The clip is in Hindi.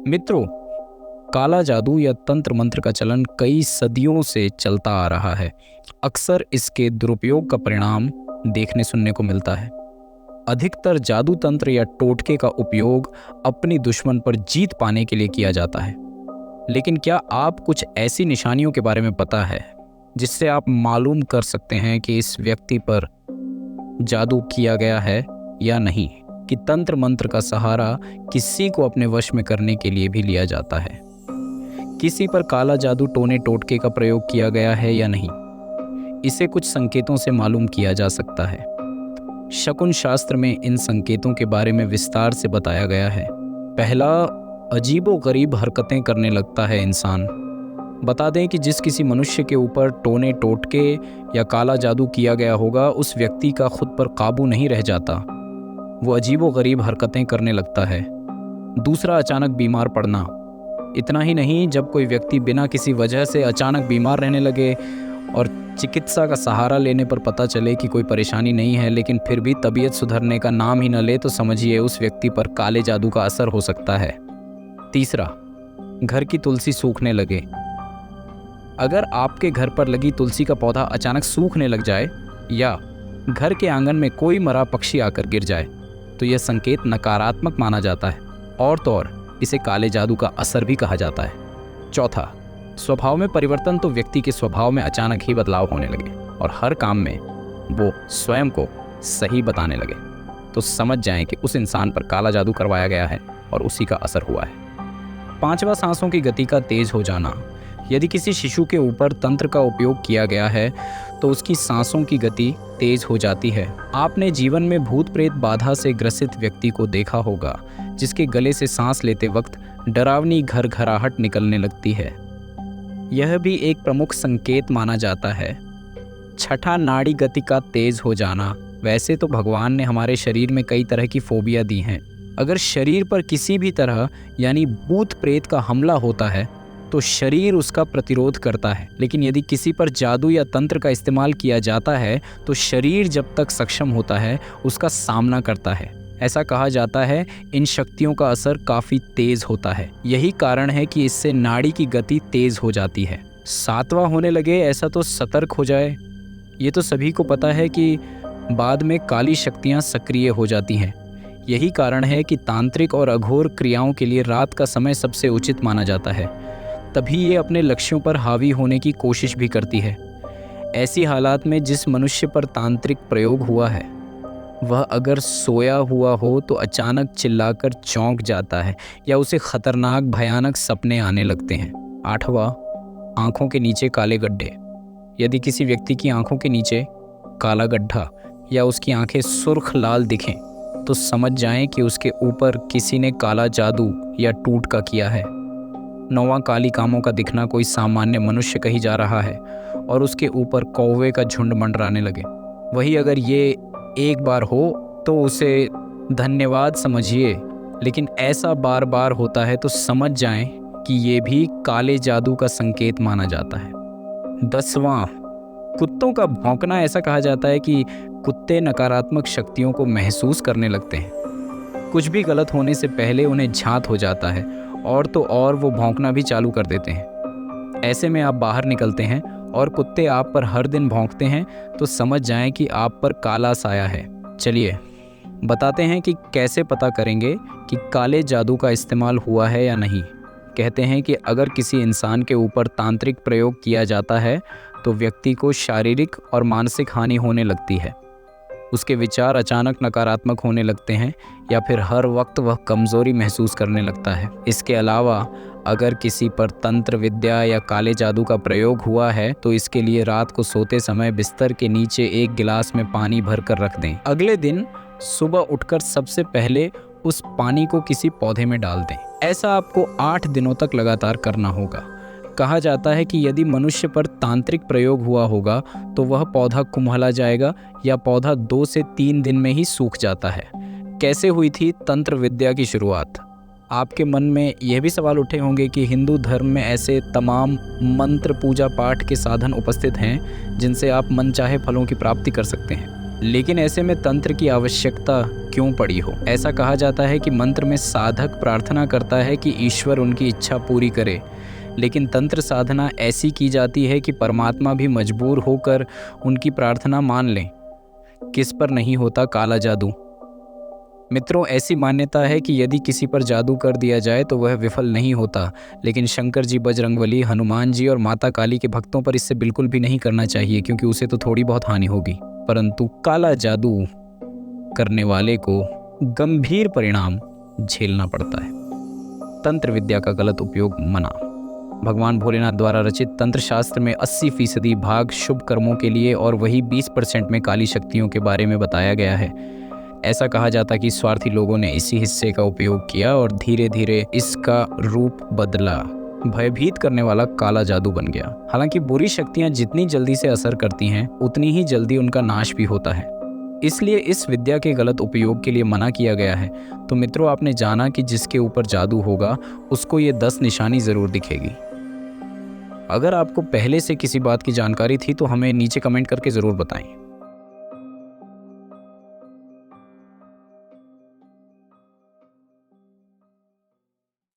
मित्रों, काला जादू या तंत्र मंत्र का चलन कई सदियों से चलता आ रहा है। अक्सर इसके दुरुपयोग का परिणाम देखने सुनने को मिलता है। अधिकतर जादू तंत्र या टोटके का उपयोग अपनी दुश्मन पर जीत पाने के लिए किया जाता है। लेकिन क्या आप कुछ ऐसी निशानियों के बारे में पता है जिससे आप मालूम कर सकते हैं कि इस व्यक्ति पर जादू किया गया है या नहीं? कि तंत्र मंत्र का सहारा किसी को अपने वश में करने के लिए भी लिया जाता है। किसी पर काला जादू टोने टोटके का प्रयोग किया गया है या नहीं, इसे कुछ संकेतों से मालूम किया जा सकता है। शकुन शास्त्र में इन संकेतों के बारे में विस्तार से बताया गया है। पहला, अजीबोगरीब हरकतें करने लगता है इंसान। बता दें कि जिस किसी मनुष्य के ऊपर टोने टोटके या काला जादू किया गया होगा, उस व्यक्ति का खुद पर काबू नहीं रह जाता। वो अजीबोगरीब हरकतें करने लगता है। दूसरा, अचानक बीमार पड़ना। इतना ही नहीं, जब कोई व्यक्ति बिना किसी वजह से अचानक बीमार रहने लगे और चिकित्सा का सहारा लेने पर पता चले कि कोई परेशानी नहीं है, लेकिन फिर भी तबीयत सुधरने का नाम ही न ले, तो समझिए उस व्यक्ति पर काले जादू का असर हो सकता है। तीसरा, घर की तुलसी सूखने लगे। अगर आपके घर पर लगी तुलसी का पौधा अचानक सूखने लग जाए या घर के आंगन में कोई मरा पक्षी आकर गिर जाए, तो यह संकेत नकारात्मक माना जाता है और तो और इसे काले जादू का असर भी कहा जाता है। चौथा, स्वभाव में परिवर्तन। तो व्यक्ति के स्वभाव में अचानक ही बदलाव होने लगे और हर काम में वो स्वयं को सही बताने लगे, तो समझ जाएं कि उस इंसान पर काला जादू करवाया गया है और उसी का असर हुआ है। पांचवा, सांसों की गति का तेज हो जाना। यदि किसी शिशु के ऊपर तंत्र का उपयोग किया गया है तो उसकी सांसों की गति तेज हो जाती है। आपने जीवन में भूत प्रेत बाधा से ग्रसित व्यक्ति को देखा होगा, जिसके गले से सांस लेते वक्त डरावनी घरघराहट निकलने लगती है। यह भी एक प्रमुख संकेत माना जाता है। छठा, नाड़ी गति का तेज हो जाना। वैसे तो भगवान ने हमारे शरीर में कई तरह की फोबिया दी हैं। अगर शरीर पर किसी भी तरह यानी भूत प्रेत का हमला होता है तो शरीर उसका प्रतिरोध करता है, लेकिन यदि किसी पर जादू या तंत्र का इस्तेमाल किया जाता है तो शरीर जब तक सक्षम होता है उसका सामना करता है। ऐसा कहा जाता है इन शक्तियों का असर काफ़ी तेज होता है। यही कारण है कि इससे नाड़ी की गति तेज हो जाती है। सातवां, होने लगे ऐसा तो सतर्क हो जाए। ये तो सभी को पता है कि बाद में काली शक्तियाँ सक्रिय हो जाती हैं। यही कारण है कि तांत्रिक और अघोर क्रियाओं के लिए रात का समय सबसे उचित माना जाता है। तभी ये अपने लक्ष्यों पर हावी होने की कोशिश भी करती है। ऐसी हालात में जिस मनुष्य पर तांत्रिक प्रयोग हुआ है वह अगर सोया हुआ हो तो अचानक चिल्लाकर चौंक जाता है या उसे खतरनाक भयानक सपने आने लगते हैं। आठवां, आंखों के नीचे काले गड्ढे। यदि किसी व्यक्ति की आंखों के नीचे काला गड्ढा या उसकी आंखें सुर्ख लाल दिखें तो समझ जाएं कि उसके ऊपर किसी ने काला जादू या टूटका किया है। नौवां, काली कामों का दिखना। कोई सामान्य मनुष्य कहीं जा रहा है और उसके ऊपर कौवे का झुंड मंडराने लगे। वही अगर ये एक बार हो तो उसे धन्यवाद समझिए, लेकिन ऐसा बार बार होता है तो समझ जाएं कि ये भी काले जादू का संकेत माना जाता है। 10वां, कुत्तों का भौंकना। ऐसा कहा जाता है कि कुत्ते नकारात्मक शक्तियों को महसूस करने लगते हैं। कुछ भी गलत होने से पहले उन्हें झांत हो जाता है और तो और वो भौंकना भी चालू कर देते हैं। ऐसे में आप बाहर निकलते हैं और कुत्ते आप पर हर दिन भौंकते हैं तो समझ जाएं कि आप पर काला साया है। चलिए बताते हैं कि कैसे पता करेंगे कि काले जादू का इस्तेमाल हुआ है या नहीं। कहते हैं कि अगर किसी इंसान के ऊपर तांत्रिक प्रयोग किया जाता है तो व्यक्ति को शारीरिक और मानसिक हानि होने लगती है। उसके विचार अचानक नकारात्मक होने लगते हैं या फिर हर वक्त वह कमज़ोरी महसूस करने लगता है। इसके अलावा अगर किसी पर तंत्र विद्या या काले जादू का प्रयोग हुआ है तो इसके लिए रात को सोते समय बिस्तर के नीचे एक गिलास में पानी भर कर रख दें। अगले दिन सुबह उठकर सबसे पहले उस पानी को किसी पौधे में डाल दें। ऐसा आपको 8 दिनों तक लगातार करना होगा। कहा जाता है कि यदि मनुष्य पर तांत्रिक प्रयोग हुआ होगा तो वह पौधा कुम्हला जाएगा या पौधा 2 से 3 दिन में ही सूख जाता है। कैसे हुई थी तंत्र विद्या की शुरुआत? आपके मन में यह भी सवाल उठे होंगे कि हिंदू धर्म में ऐसे तमाम मंत्र पूजा पाठ के साधन उपस्थित हैं जिनसे आप मनचाहे फलों की प्राप्ति कर सकते हैं। लेकिन ऐसे में तंत्र की आवश्यकता क्यों पड़ी हो? ऐसा कहा जाता है कि मंत्र में साधक प्रार्थना करता है कि ईश्वर उनकी इच्छा पूरी करे, लेकिन तंत्र साधना ऐसी की जाती है कि परमात्मा भी मजबूर होकर उनकी प्रार्थना मान लें। किस पर नहीं होता काला जादू? मित्रों, ऐसी मान्यता है कि यदि किसी पर जादू कर दिया जाए तो वह विफल नहीं होता, लेकिन शंकर जी, बजरंगबली, हनुमान जी और माता काली के भक्तों पर इससे बिल्कुल भी नहीं करना चाहिए, क्योंकि उसे तो थोड़ी बहुत हानि होगी। परंतु काला जादू करने वाले को गंभीर परिणाम झेलना पड़ता है। तंत्र विद्या का गलत उपयोग मना। भगवान भोलेनाथ द्वारा रचित तंत्र शास्त्र में 80% भाग शुभ कर्मों के लिए और वही 20% में काली शक्तियों के बारे में बताया गया है। ऐसा कहा जाता कि स्वार्थी लोगों ने इसी हिस्से का उपयोग किया और धीरे धीरे इसका रूप बदला, भयभीत करने वाला काला जादू बन गया। हालांकि बुरी शक्तियां जितनी जल्दी से असर करती हैं, उतनी ही जल्दी उनका नाश भी होता है। इसलिए इस विद्या के गलत उपयोग के लिए मना किया गया है। तो मित्रों, आपने जाना कि जिसके ऊपर जादू होगा उसको ये 10 निशानी ज़रूर दिखेगी। अगर आपको पहले से किसी बात की जानकारी थी तो हमें नीचे कमेंट करके ज़रूर बताएं।